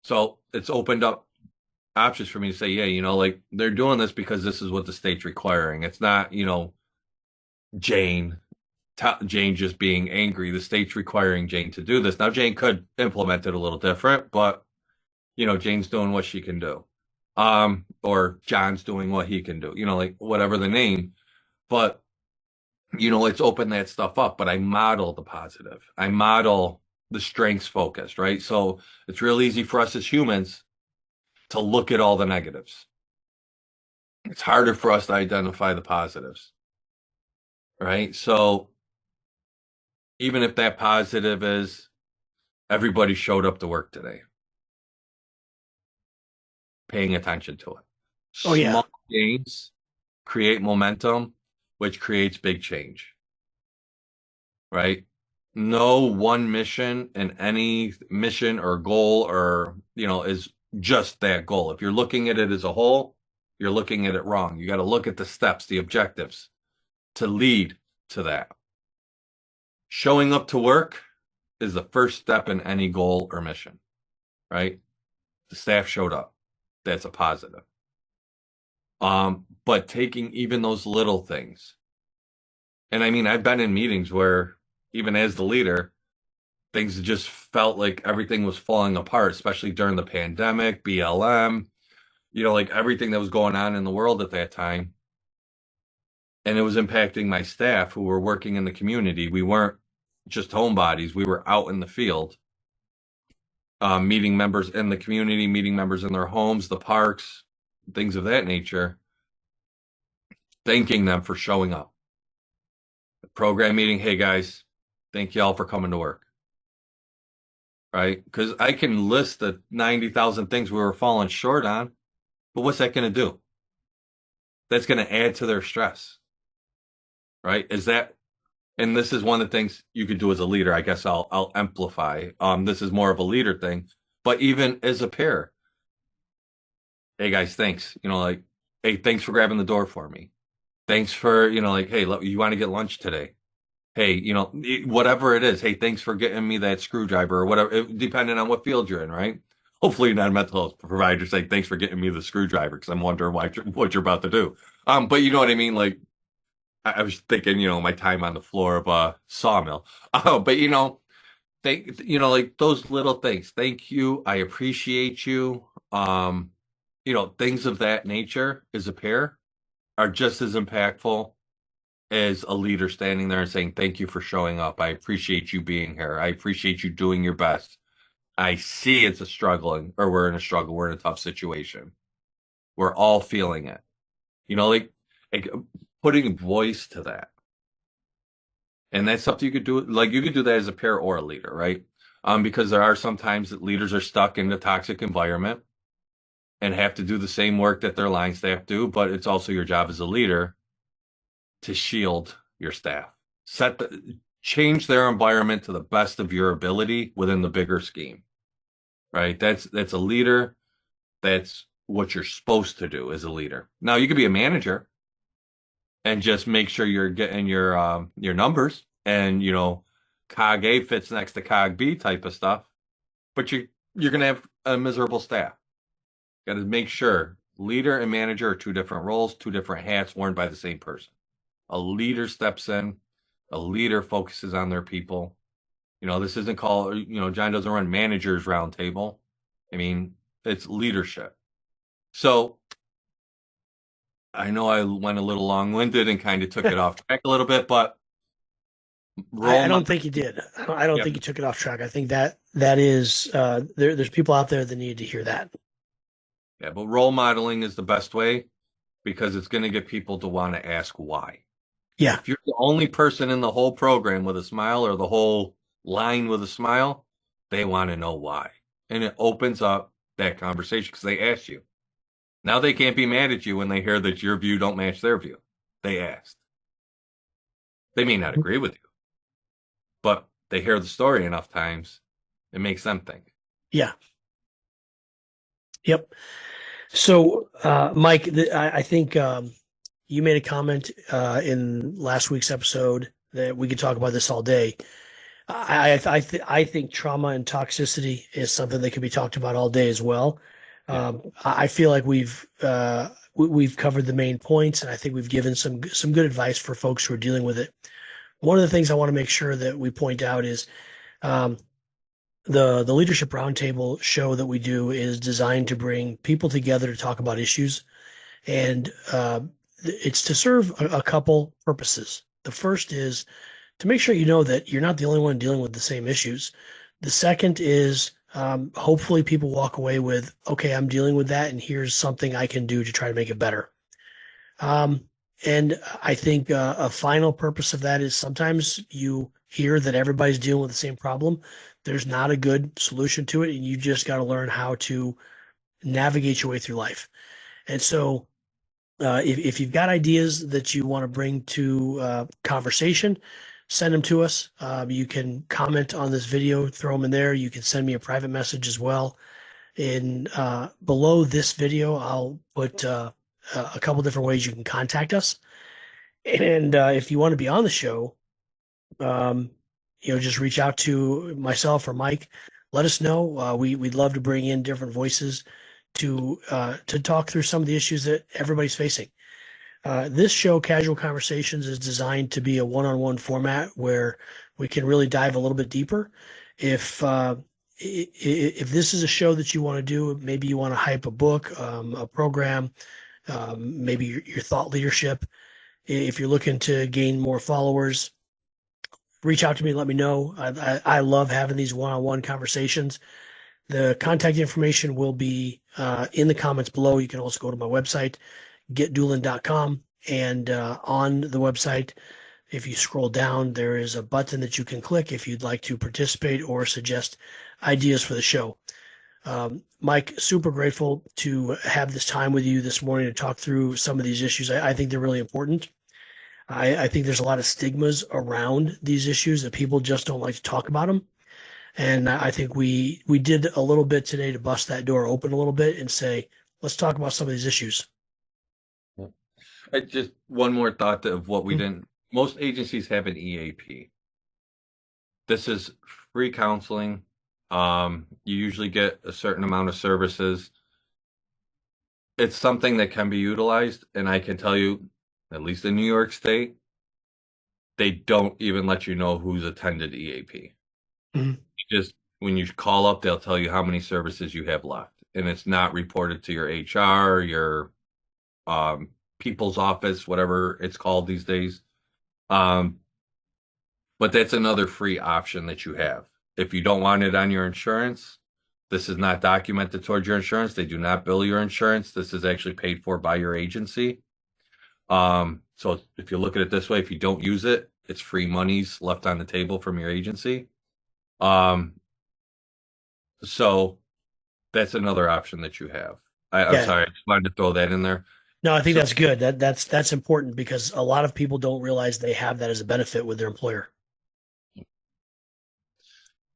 So it's opened up options for me to say, yeah, like they're doing this because this is what the state's requiring. It's not, Jane, Jane just being angry. The state's requiring Jane to do this. Now, Jane could implement it a little different, but Jane's doing what she can do. Or John's doing what he can do, like whatever the name. But, it's open that stuff up. But I model the positive. I model the strengths focused, right? So it's real easy for us as humans to look at all the negatives. It's harder for us to identify the positives, right? So even if that positive is everybody showed up to work today, paying attention to it. Oh yeah. Small gains create momentum, which creates big change, right? No one mission and any mission or goal or, is just that goal. If you're looking at it as a whole, you're looking at it wrong. You got to look at the steps, the objectives to lead to that. Showing up to work is the first step in any goal or mission, right? The staff showed up. That's a positive. But taking even those little things, and I mean, I've been in meetings where even as the leader, things just felt like everything was falling apart, especially during the pandemic, BLM, like everything that was going on in the world at that time. And it was impacting my staff who were working in the community. We weren't just homebodies, we were out in the field, meeting members in the community, meeting members in their homes, the parks, things of that nature, thanking them for showing up. Program meeting, hey guys, thank y'all for coming to work. Right? Because I can list the 90,000 things we were falling short on, but what's that going to do? That's going to add to their stress. Right? And this is one of the things you could do as a leader. I guess I'll amplify. This is more of a leader thing, but even as a peer, hey guys, thanks. Like, hey, thanks for grabbing the door for me. Thanks for, like, hey, you want to get lunch today? Hey, whatever it is. Hey, thanks for getting me that screwdriver or whatever, depending on what field you're in, right? Hopefully you're not a mental health provider saying thanks for getting me the screwdriver because I'm wondering what you're about to do. But you know what I mean? Like, I was thinking, my time on the floor of a sawmill. But like those little things. Thank you. I appreciate you. Things of that nature as a pair are just as impactful as a leader standing there and saying, thank you for showing up. I appreciate you being here. I appreciate you doing your best. I see it's a struggling, or we're in a struggle. We're in a tough situation. We're all feeling it. Like putting voice to that. And that's something you could do. Like you could do that as a pair or a leader, right? Because there are some times that leaders are stuck in a toxic environment and have to do the same work that their line staff do, but it's also your job as a leader to shield your staff. Change their environment to the best of your ability within the bigger scheme. Right? That's a leader. That's what you're supposed to do as a leader. Now you could be a manager and just make sure you're getting your numbers and cog A fits next to cog B type of stuff. But you're gonna have a miserable staff. Got to make sure leader and manager are two different roles, two different hats worn by the same person. A leader steps in, a leader focuses on their people. This isn't called, John doesn't run managers roundtable. I mean, it's leadership. So I know I went a little long-winded and kind of took it off track a little bit, but I role don't model. think you did. I don't Yep. think you took it off track. I think that is there's people out there that need to hear that. Yeah, but role modeling is the best way because it's going to get people to want to ask why. Yeah. If you're the only person in the whole program with a smile or the whole line with a smile, they want to know why. And it opens up that conversation because they asked you. Now they can't be mad at you when they hear that your view don't match their view. They asked. They may not agree with you, but they hear the story enough times, it makes them think. Yeah. Yep. So, Mike, I think you made a comment in last week's episode that we could talk about this all day. I think trauma and toxicity is something that can be talked about all day as well. Yeah. I feel like we've covered the main points, and I think we've given some good advice for folks who are dealing with it. One of the things I want to make sure that we point out is um, the leadership roundtable show that we do is designed to bring people together to talk about issues, and it's to serve a couple purposes. The first is to make sure you know that you're not the only one dealing with the same issues. The second is hopefully people walk away with, okay, I'm dealing with that, and here's something I can do to try to make it better. Um, and I think a final purpose of that is sometimes you hear that everybody's dealing with the same problem. There's not a good solution to it, and you just got to learn how to navigate your way through life. And so, if you've got ideas that you want to bring to conversation, send them to us. You can comment on this video, throw them in there. You can send me a private message as well. In below this video, I'll put a couple different ways you can contact us. And if you want to be on the show, um, just reach out to myself or Mike. Let us know. We'd love to bring in different voices to talk through some of the issues that everybody's facing. This show, Casual Conversations, is designed to be a one-on-one format where we can really dive a little bit deeper. If if this is a show that you want to do, maybe you want to hype a book, a program, maybe your thought leadership. If you're looking to gain more followers, reach out to me. Let me know. I love having these one-on-one conversations. The contact information will be in the comments below. You can also go to my website, getdoolin.com. And on the website, if you scroll down, there is a button that you can click if you'd like to participate or suggest ideas for the show. Mike, super grateful to have this time with you this morning to talk through some of these issues. I think they're really important. I think there's a lot of stigmas around these issues that people just don't like to talk about them. And I think we did a little bit today to bust that door open a little bit and say, let's talk about some of these issues. I just one more thought of what we didn't. Most agencies have an EAP. This is free counseling. You usually get a certain amount of services. It's something that can be utilized, and I can tell you, at least in New York State, they don't even let you know who's attended EAP. Mhm. Just when you call up, they'll tell you how many services you have left, and it's not reported to your HR, your people's office, whatever it's called these days. Um, but that's another free option that you have. If you don't want it on your insurance, this is not documented towards your insurance. They do not bill your insurance. This is actually paid for by your agency. So if you look at it this way, if you don't use it, it's free monies left on the table from your agency. Um, so that's another option that you have. I'm Yeah. sorry, I just wanted to throw that in there. No, I think So that's good. That's important because a lot of people don't realize they have that as a benefit with their employer.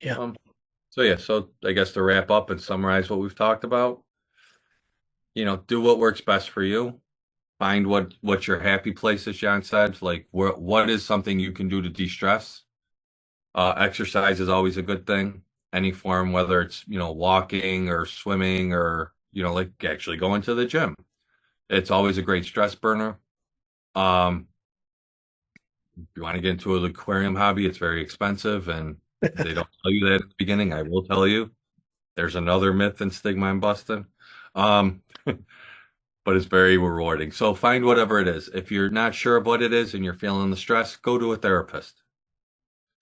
Yeah. um, so yeah, so I guess to wrap up and summarize what we've talked about, do what works best for you. Find what your happy place is, John said. Like what is something you can do to de-stress? Exercise is always a good thing. Any form, whether it's, walking or swimming or, like actually going to the gym. It's always a great stress burner. Um, if you want to get into an aquarium hobby, it's very expensive and they don't tell you that at the beginning. I will tell you. There's another myth and stigma I'm busting. Um, but it's very rewarding. So find whatever it is. If you're not sure of what it is and you're feeling the stress, go to a therapist.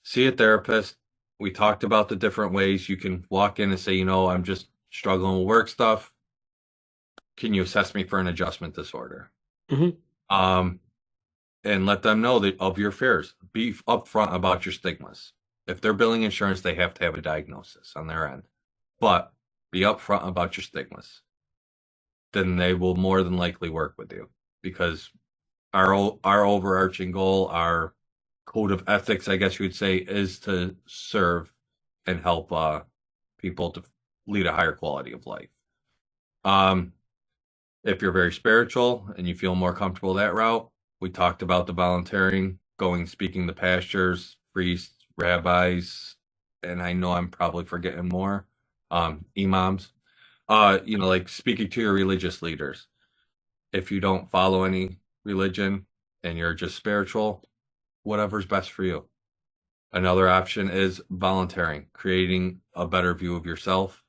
See a therapist. We talked about the different ways you can walk in and say, I'm just struggling with work stuff. Can you assess me for an adjustment disorder? Mhm. And let them know that of your fears. Be upfront about your stigmas. If they're billing insurance, they have to have a diagnosis on their end. But be upfront about your stigmas. Then they will more than likely work with you, because our overarching goal, our code of ethics, I guess you would say, is to serve and help people to lead a higher quality of life. If you're very spiritual and you feel more comfortable that route, we talked about the volunteering, speaking to pastors, priests, rabbis, and I know I'm probably forgetting more, imams, like speaking to your religious leaders. If you don't follow any religion and you're just spiritual, whatever's best for you. Another option is volunteering, creating a better view of yourself.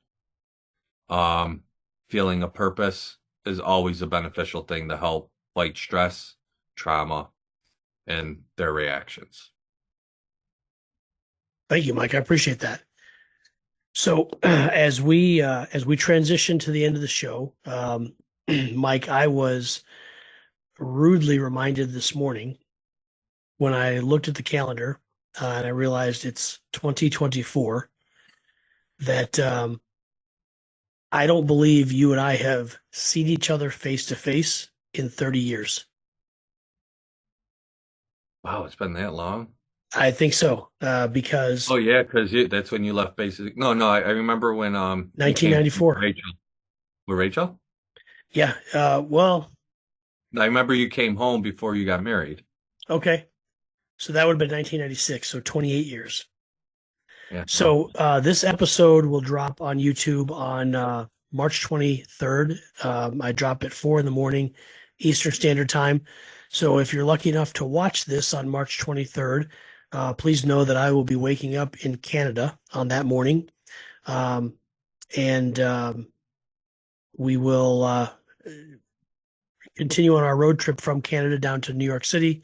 Feeling a purpose is always a beneficial thing to help fight stress, trauma, and their reactions. Thank you, Mike. I appreciate that. So as we transition to the end of the show, Mike, I was rudely reminded this morning when I looked at the calendar and I realized it's 2024 that I don't believe you and I have seen each other face to face in 30 years. Wow, it's been that long. I think so, because Oh yeah, because that's when you left basic. No, no, I remember when you came with 1994. Rachel. With Rachel? Yeah. Well, I remember you came home before you got married. okay. So that would have been 1996. So 28 years. Yeah. So this episode will drop on YouTube on March 23rd. I drop at 4 in the morning Eastern Standard Time. So if you're lucky enough to watch this on March 23rd, please know that I will be waking up in Canada on that morning. And we will continue on our road trip from Canada down to New York City,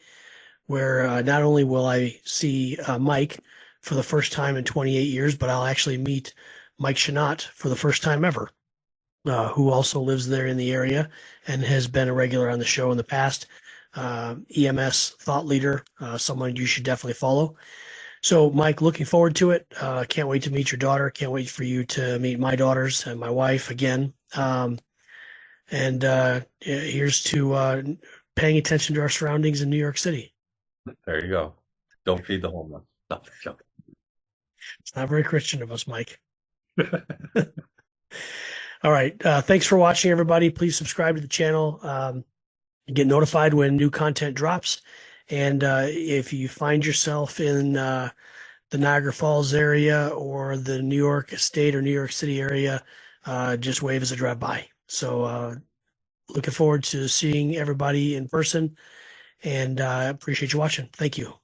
where not only will I see Mike for the first time in 28 years, but I'll actually meet Mike Shinot for the first time ever, who also lives there in the area and has been a regular on the show in the past. EMS thought leader, someone you should definitely follow. So, Mike, looking forward to it. Can't wait to meet your daughter. Can't wait for you to meet my daughters and my wife again. And here's to paying attention to our surroundings in New York City. There you go. Don't feed the homeless. No, joking. It's not very Christian of us, Mike. All right. Thanks for watching, everybody. Please subscribe to the channel. Get notified when new content drops. And if you find yourself in the Niagara Falls area or the New York State or New York City area, just wave as I drive by. So looking forward to seeing everybody in person, and I appreciate you watching. Thank you.